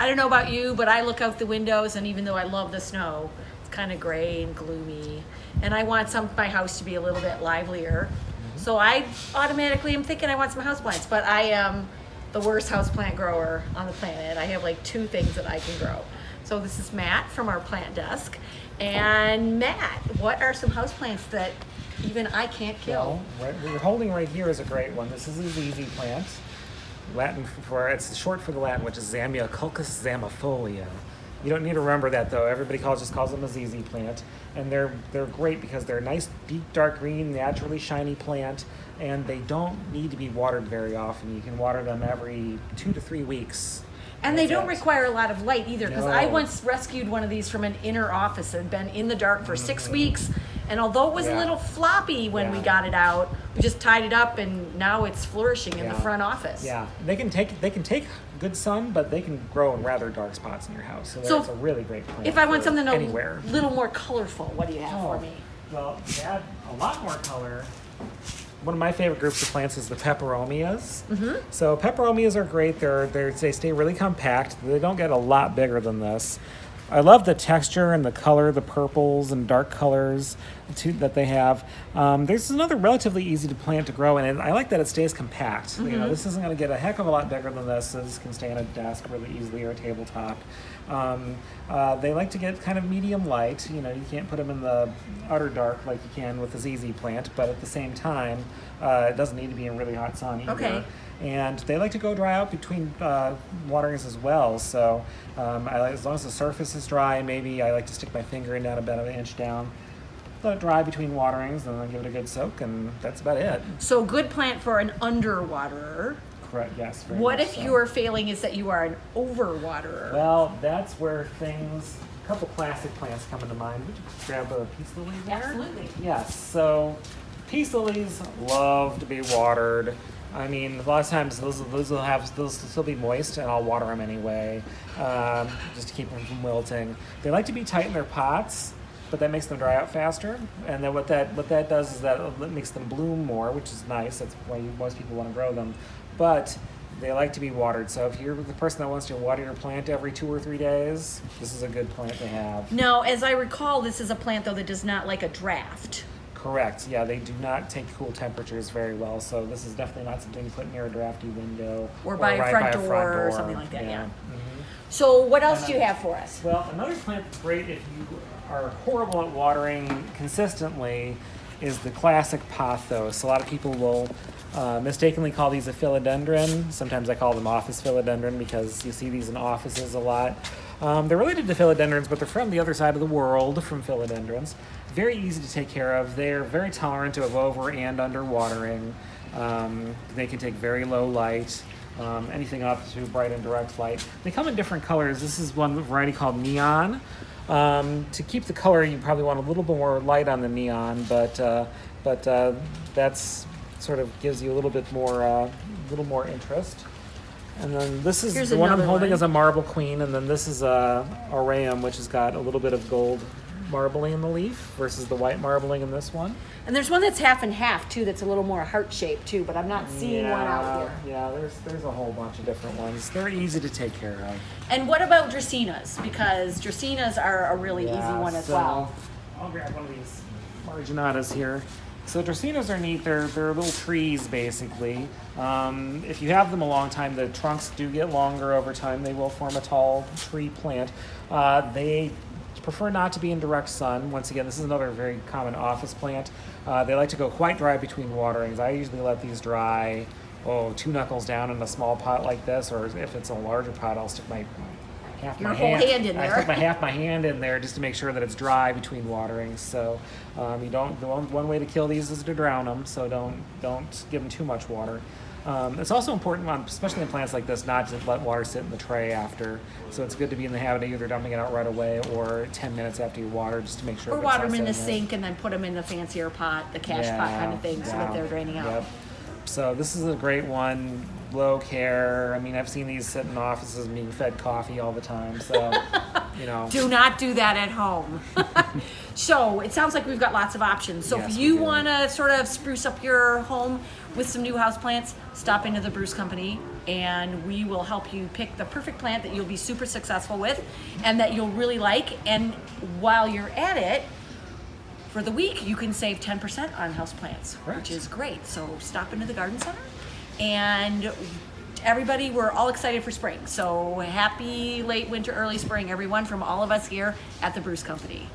I don't know about you, but I look out the windows, and even though I love the snow, it's kind of gray and gloomy. And I want my house to be a little bit livelier. So I automatically am thinking I want some houseplants, but I am the worst houseplant grower on the planet. I have like 2 things that I can grow. So this is Matt from our plant Dusk. And Matt, what are some houseplants that even I can't kill? Well, what you're holding right here is a great one. This is a ZZ plant. Latin it's short for the Latin, which is Zamioculcas zamifolia. You don't need to remember that though. Everybody just calls them a ZZ plant, and they're great because they're a nice, deep, dark green, naturally shiny plant, and they don't need to be watered very often. You can water them every 2 to 3 weeks. And they don't require a lot of light either, because No. I once rescued one of these from an inner office and been in the dark for 6 weeks. And although it was a little floppy when we got it out, we just tied it up, and now it's flourishing in the front office. Yeah, they can take good sun, but they can grow in rather dark spots in your house. So it's a really great plant. If I want something a anywhere. little more colorful, what do you have for me? Well, to add a lot more color, one of my favorite groups of plants is the peperomias. So peperomias are great. They stay really compact. They don't get a lot bigger than this. I love the texture and the color, the purples and dark colors that they have. There's another relatively easy to plant to grow in, and I like that it stays compact. You know, this isn't going to get a heck of a lot bigger than this. So this can stay on a desk really easily or a tabletop. They like to get kind of medium light. You know, you can't put them in the utter dark like you can with the ZZ plant, but at the same time, it doesn't need to be in really hot sun either. Okay. And they like to go dry out between waterings as well. So as long as the surface is dry, maybe I like to stick my finger in down about an inch down, let it dry between waterings, and then give it a good soak, and that's about it. So good plant for an underwaterer. Correct, yes. What if your failing is that you are an overwaterer? Well, that's where a couple classic plants come into mind. Would you grab a peace lily there? Absolutely. Yes, so peace lilies love to be watered. I mean, a lot of times those will still be moist, and I'll water them anyway, just to keep them from wilting. They like to be tight in their pots, but that makes them dry out faster. And then what that does is that it makes them bloom more, which is nice. That's why most people want to grow them. But they like to be watered. So if you're the person that wants to water your plant every 2 or 3 days, this is a good plant to have. Now, as I recall, this is a plant though that does not like a draft. Correct. Yeah, they do not take cool temperatures very well, so this is definitely not something you put near a drafty window Or by a front door or something like that, yeah. So what else do you have for us? Well, another plant that's great if you are horrible at watering consistently is the classic Pothos. A lot of people will mistakenly call these a philodendron. Sometimes I call them office philodendron because you see these in offices a lot. They're related to philodendrons, but they're from the other side of the world from philodendrons. Very easy to take care of. They're very tolerant of over and under watering. They can take very low light, anything up to bright and direct light. They come in different colors. This is one variety called neon. To keep the color, you probably want a little bit more light on the neon, but that's sort of gives you a little bit more, interest. And then this is the one I'm holding as a marble queen, and then this is a aureum, which has got a little bit of gold marbling in the leaf versus the white marbling in this one. And there's one that's half and half too, that's a little more heart shaped too, but I'm not seeing one out here. Yeah, there's a whole bunch of different ones. They're easy to take care of. And what about Justinas? Because Justinas are a really easy one as well. I'll grab one of these marginatas here. So Justinas are neat. They're little trees basically. If you have them a long time, the trunks do get longer over time. They will form a tall tree plant. They prefer not to be in direct sun. Once again, this is another very common office plant. They like to go quite dry between waterings. I usually let these dry, 2 knuckles down in a small pot like this, or if it's a larger pot, I'll stick my whole hand in there. I stick half my hand in there just to make sure that it's dry between waterings. So you don't. One way to kill these is to drown them. So don't give them too much water. It's also important, especially in plants like this, not to let water sit in the tray after. So it's good to be in the habit of either dumping it out right away or 10 minutes after you water, just to make sure. Or water them in the sink and then put them in the fancier pot, the cash pot kind of thing, so that they're draining out. Yep. So this is a great one. Low care. I mean, I've seen these sit in offices being fed coffee all the time. So, Do not do that at home. So it sounds like we've got lots of options. So yes, if you want to sort of spruce up your home with some new houseplants, stop into the Bruce Company. and we will help you pick the perfect plant that you'll be super successful with and that you'll really like. And while you're at it, for the week, you can save 10% on houseplants, which is great. So stop into the garden center, and everybody, we're all excited for spring. So happy late winter, early spring, everyone, from all of us here at the Bruce Company.